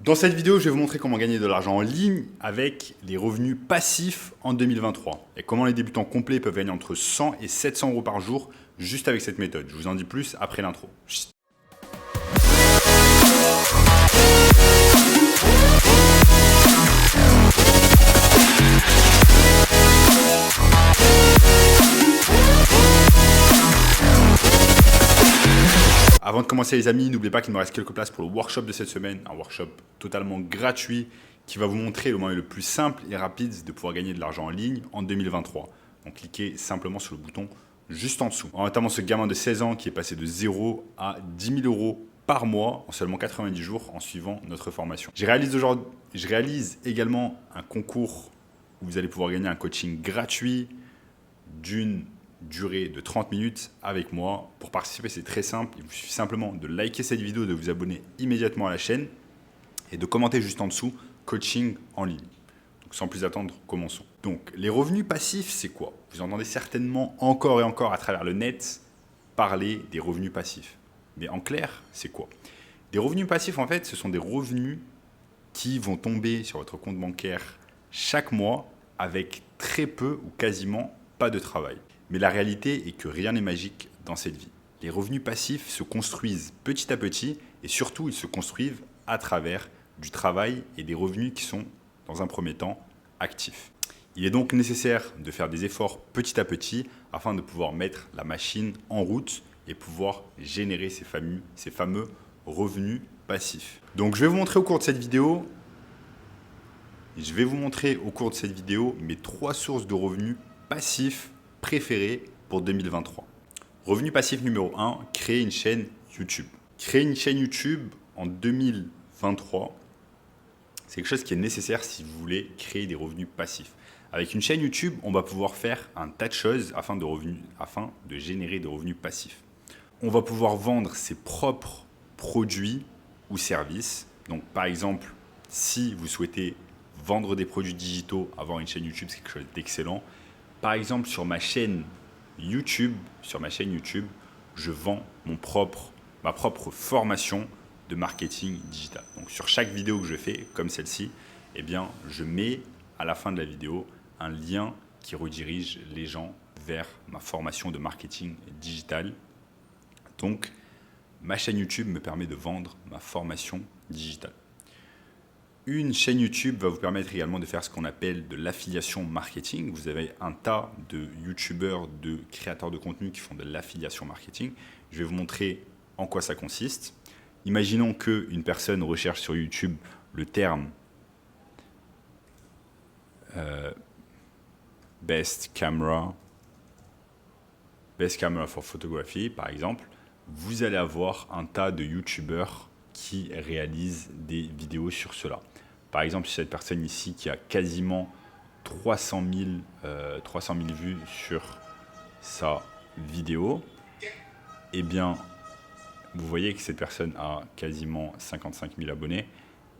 Dans cette vidéo, je vais vous montrer comment gagner de l'argent en ligne avec les revenus passifs en 2023 et comment les débutants complets peuvent gagner entre 100 et 700 euros par jour juste avec cette méthode. Je vous en dis plus après l'intro. Avant de commencer les amis, n'oubliez pas qu'il me reste quelques places pour le workshop de cette semaine, un workshop totalement gratuit qui va vous montrer le moyen le plus simple et rapide de pouvoir gagner de l'argent en ligne en 2023. Donc cliquez simplement sur le bouton juste en dessous. Notamment ce gamin de 16 ans qui est passé de 0 à 10 000 euros par mois en seulement 90 jours en suivant notre formation. Je réalise également un concours où vous allez pouvoir gagner un coaching gratuit d'une durée de 30 minutes avec moi. Pour participer, c'est très simple. Il vous suffit simplement de liker cette vidéo, de vous abonner immédiatement à la chaîne et de commenter juste en dessous « coaching en ligne ». Donc sans plus attendre, commençons. Donc les revenus passifs, c'est quoi? Vous entendez certainement encore et encore à travers le net parler des revenus passifs. Mais en clair, c'est quoi? Des revenus passifs, en fait, ce sont des revenus qui vont tomber sur votre compte bancaire chaque mois avec très peu ou quasiment pas de travail. Mais la réalité est que rien n'est magique dans cette vie. Les revenus passifs se construisent petit à petit et surtout ils se construisent à travers du travail et des revenus qui sont dans un premier temps actifs. Il est donc nécessaire de faire des efforts petit à petit afin de pouvoir mettre la machine en route et pouvoir générer ces fameux revenus passifs. Donc je vais vous montrer au cours de cette vidéo mes 3 sources de revenus passifs préférés pour 2023. Revenu passif numéro 1, créer une chaîne YouTube. Créer une chaîne YouTube en 2023, c'est quelque chose qui est nécessaire si vous voulez créer des revenus passifs. Avec une chaîne YouTube, on va pouvoir faire un tas de choses afin de générer des revenus passifs. On va pouvoir vendre ses propres produits ou services. Donc par exemple, si vous souhaitez vendre des produits digitaux, avoir une chaîne YouTube, c'est quelque chose d'excellent. Par exemple, sur ma chaîne YouTube, je vends ma propre formation de marketing digital. Donc, sur chaque vidéo que je fais, comme celle-ci, eh bien, je mets à la fin de la vidéo un lien qui redirige les gens vers ma formation de marketing digital. Donc, ma chaîne YouTube me permet de vendre ma formation digitale. Une chaîne YouTube va vous permettre également de faire ce qu'on appelle de l'affiliation marketing. Vous avez un tas de YouTubeurs, de créateurs de contenu qui font de l'affiliation marketing. Je vais vous montrer en quoi ça consiste. Imaginons qu'une personne recherche sur YouTube le terme Best camera for photography, par exemple. Vous allez avoir un tas de YouTubeurs qui réalisent des vidéos sur cela. Par exemple, cette personne ici qui a quasiment 300 000 vues sur sa vidéo, eh bien, vous voyez que cette personne a quasiment 55 000 abonnés.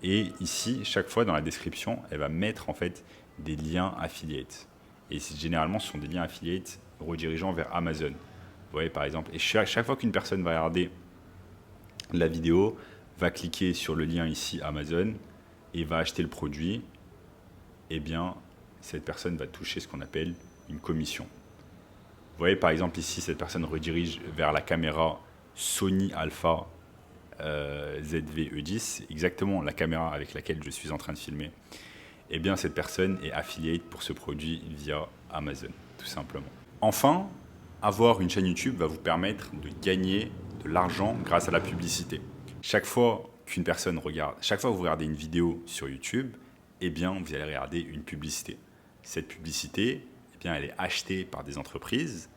Et ici, chaque fois dans la description, elle va mettre en fait des liens affiliates. Et généralement, ce sont des liens affiliates redirigeant vers Amazon. Vous voyez par exemple, et chaque fois qu'une personne va regarder la vidéo, va cliquer sur le lien ici Amazon et va acheter le produit, eh bien, cette personne va toucher ce qu'on appelle une commission. Vous voyez par exemple ici, cette personne redirige vers la caméra Sony Alpha ZV-E10, exactement la caméra avec laquelle je suis en train de filmer. Eh bien, cette personne est affiliate pour ce produit via Amazon, tout simplement. Enfin, avoir une chaîne YouTube va vous permettre de gagner de l'argent grâce à la publicité. Chaque fois que vous regardez une vidéo sur YouTube, eh bien, vous allez regarder une publicité. Cette publicité, eh bien, elle est achetée par des entreprises.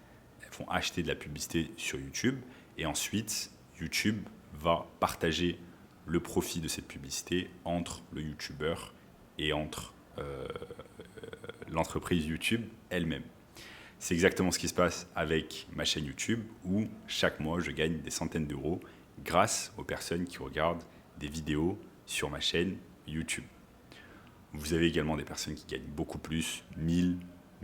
Elles vont acheter de la publicité sur YouTube et ensuite, YouTube va partager le profit de cette publicité entre le YouTuber et entre l'entreprise YouTube elle-même. C'est exactement ce qui se passe avec ma chaîne YouTube où chaque mois, je gagne des centaines d'euros grâce aux personnes qui regardent des vidéos sur ma chaîne YouTube. Vous avez également des personnes qui gagnent beaucoup plus, 1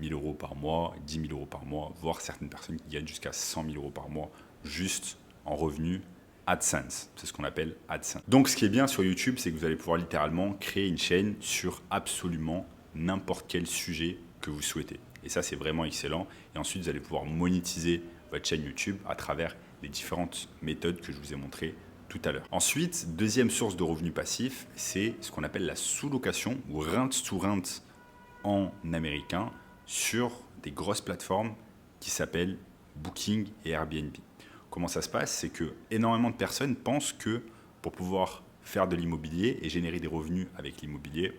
000 euros par mois, 10 000 euros par mois, voire certaines personnes qui gagnent jusqu'à 100 000 euros par mois juste en revenus AdSense. C'est ce qu'on appelle AdSense. Donc ce qui est bien sur YouTube, c'est que vous allez pouvoir littéralement créer une chaîne sur absolument n'importe quel sujet que vous souhaitez. Et ça, c'est vraiment excellent. Et ensuite, vous allez pouvoir monétiser votre chaîne YouTube à travers les différentes méthodes que je vous ai montrées tout à l'heure. Ensuite, deuxième source de revenus passifs, c'est ce qu'on appelle la sous-location ou rent-to-rent en américain sur des grosses plateformes qui s'appellent Booking et Airbnb. Comment ça se passe? C'est que énormément de personnes pensent que pour pouvoir faire de l'immobilier et générer des revenus avec l'immobilier,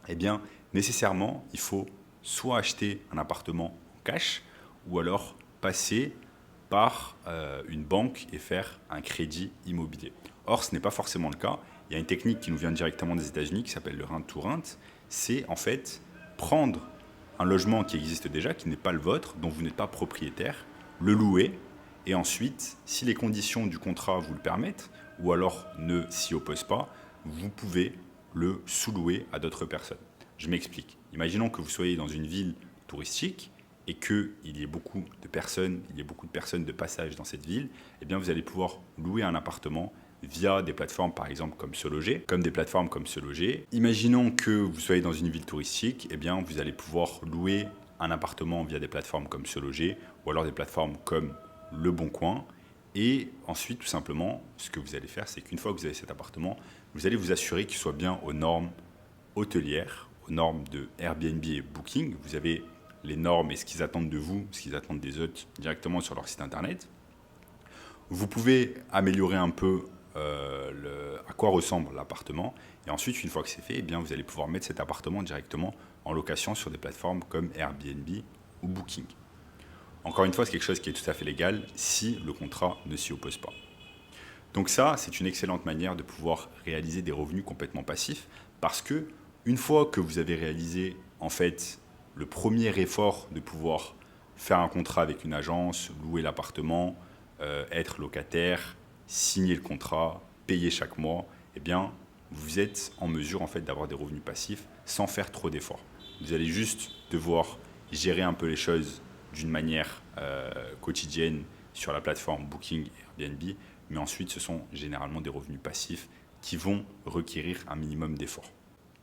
eh bien, nécessairement, il faut soit acheter un appartement en cash ou alors passer par une banque et faire un crédit immobilier. Or, ce n'est pas forcément le cas. Il y a une technique qui nous vient directement des États-Unis qui s'appelle le rent-to-rent. C'est en fait prendre un logement qui existe déjà, qui n'est pas le vôtre, dont vous n'êtes pas propriétaire, le louer, et ensuite, si les conditions du contrat vous le permettent, ou alors ne s'y opposent pas, vous pouvez le sous-louer à d'autres personnes. Je m'explique. Imaginons que vous soyez dans une ville touristique et qu'il y ait beaucoup de personnes, de passage dans cette ville, eh bien vous allez pouvoir louer un appartement via des plateformes par exemple comme Se Loger, Imaginons que vous soyez dans une ville touristique, eh bien vous allez pouvoir louer un appartement via des plateformes comme Se Loger ou alors des plateformes comme Le Bon Coin. Et ensuite, tout simplement, ce que vous allez faire, c'est qu'une fois que vous avez cet appartement, vous allez vous assurer qu'il soit bien aux normes hôtelières, aux normes de Airbnb et Booking. Vous avez les normes et ce qu'ils attendent de vous, ce qu'ils attendent des hôtes directement sur leur site internet. Vous pouvez améliorer un peu à quoi ressemble l'appartement. Et ensuite, une fois que c'est fait, eh bien, vous allez pouvoir mettre cet appartement directement en location sur des plateformes comme Airbnb ou Booking. Encore une fois, c'est quelque chose qui est tout à fait légal si le contrat ne s'y oppose pas. Donc ça, c'est une excellente manière de pouvoir réaliser des revenus complètement passifs parce que une fois que vous avez réalisé en fait le premier effort de pouvoir faire un contrat avec une agence, louer l'appartement, être locataire, signer le contrat, payer chaque mois, eh bien, vous êtes en mesure en fait d'avoir des revenus passifs sans faire trop d'efforts. Vous allez juste devoir gérer un peu les choses d'une manière quotidienne sur la plateforme Booking et Airbnb, mais ensuite ce sont généralement des revenus passifs qui vont requérir un minimum d'efforts.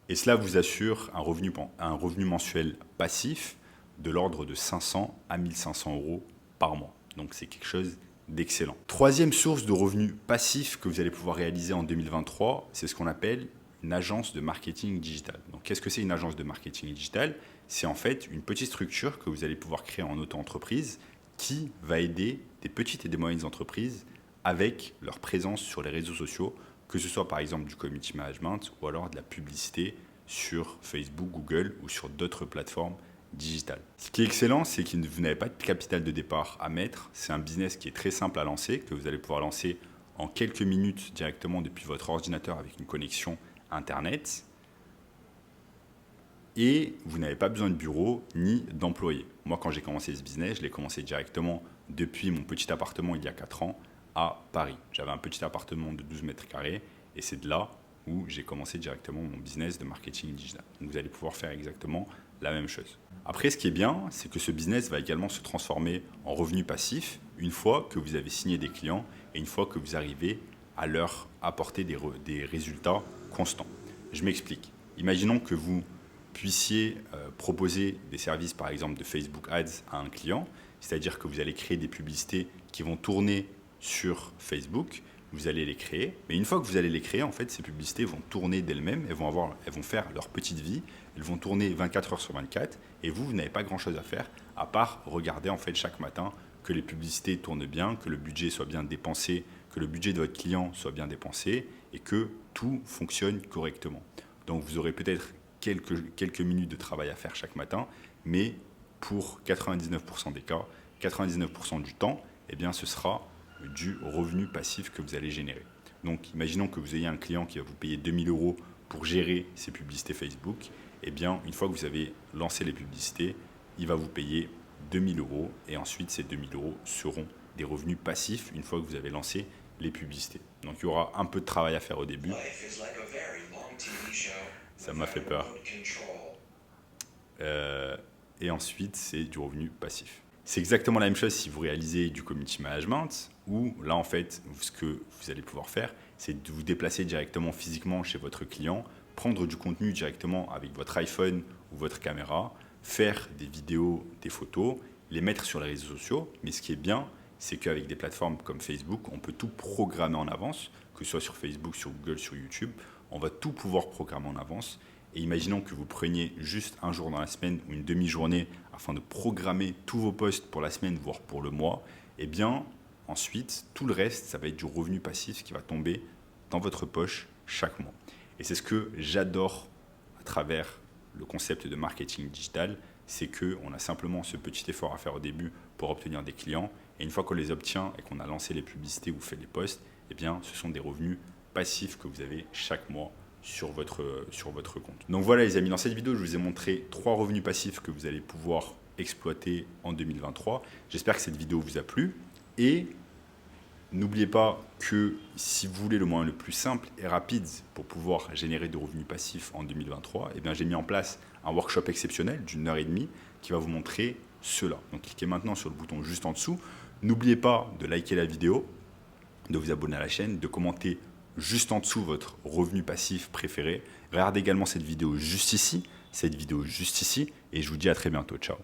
Et cela vous assure un revenu mensuel passif de l'ordre de 500 à 1500 euros par mois. Donc c'est quelque chose d'excellent. Troisième source de revenus passifs que vous allez pouvoir réaliser en 2023, c'est ce qu'on appelle une agence de marketing digital. Donc qu'est-ce que c'est une agence de marketing digital? C'est en fait une petite structure que vous allez pouvoir créer en auto-entreprise qui va aider des petites et des moyennes entreprises avec leur présence sur les réseaux sociaux, que ce soit par exemple du community management ou alors de la publicité sur Facebook, Google ou sur d'autres plateformes digitales. Ce qui est excellent, c'est que vous n'avez pas de capital de départ à mettre. C'est un business qui est très simple à lancer, que vous allez pouvoir lancer en quelques minutes directement depuis votre ordinateur avec une connexion Internet. Et vous n'avez pas besoin de bureau ni d'employés. Moi, quand j'ai commencé ce business, je l'ai commencé directement depuis mon petit appartement il y a 4 ans à Paris. J'avais un petit appartement de 12 mètres carrés et c'est de là où j'ai commencé directement mon business de marketing digital. Donc vous allez pouvoir faire exactement la même chose. Après, ce qui est bien, c'est que ce business va également se transformer en revenu passif une fois que vous avez signé des clients et une fois que vous arrivez à leur apporter des résultats constants. Je m'explique. Imaginons que vous puissiez proposer des services, par exemple, de Facebook Ads à un client, c'est-à-dire que vous allez créer des publicités qui vont tourner sur Facebook, vous allez les créer, mais une fois que vous allez les créer, en fait, ces publicités vont tourner d'elles-mêmes, elles vont faire leur petite vie, elles vont tourner 24 heures sur 24, et vous n'avez pas grand-chose à faire, à part regarder en fait chaque matin que les publicités tournent bien, que le budget soit bien dépensé, que le budget de votre client soit bien dépensé, et que tout fonctionne correctement. Donc vous aurez peut-être quelques minutes de travail à faire chaque matin, mais pour 99% des cas, 99% du temps, eh bien, ce sera du revenu passif que vous allez générer. Donc, imaginons que vous ayez un client qui va vous payer 2000 euros pour gérer ses publicités Facebook. Eh bien, une fois que vous avez lancé les publicités, il va vous payer 2000 euros et ensuite, ces 2000 euros seront des revenus passifs une fois que vous avez lancé les publicités. Donc, il y aura un peu de travail à faire au début. Ça m'a fait peur. Et ensuite, c'est du revenu passif. C'est exactement la même chose si vous réalisez du community management, où là en fait, ce que vous allez pouvoir faire, c'est de vous déplacer directement physiquement chez votre client, prendre du contenu directement avec votre iPhone ou votre caméra, faire des vidéos, des photos, les mettre sur les réseaux sociaux. Mais ce qui est bien, c'est qu'avec des plateformes comme Facebook, on peut tout programmer en avance, que ce soit sur Facebook, sur Google, sur YouTube. On va tout pouvoir programmer en avance. Et imaginons que vous preniez juste un jour dans la semaine ou une demi-journée afin de programmer tous vos posts pour la semaine, voire pour le mois. Eh bien, ensuite, tout le reste, ça va être du revenu passif qui va tomber dans votre poche chaque mois. Et c'est ce que j'adore à travers le concept de marketing digital, c'est qu'on a simplement ce petit effort à faire au début pour obtenir des clients. Et une fois qu'on les obtient et qu'on a lancé les publicités ou fait les posts, eh bien, ce sont des revenus passifs que vous avez chaque mois sur votre compte. Donc voilà les amis, dans cette vidéo, je vous ai montré 3 revenus passifs que vous allez pouvoir exploiter en 2023. J'espère que cette vidéo vous a plu. Et n'oubliez pas que si vous voulez le moyen le plus simple et rapide pour pouvoir générer de revenus passifs en 2023, eh bien, j'ai mis en place un workshop exceptionnel d'1 h 30 qui va vous montrer cela. Donc cliquez maintenant sur le bouton juste en dessous. N'oubliez pas de liker la vidéo, de vous abonner à la chaîne, de commenter juste en dessous votre revenu passif préféré. Regardez également cette vidéo juste ici, et je vous dis à très bientôt. Ciao.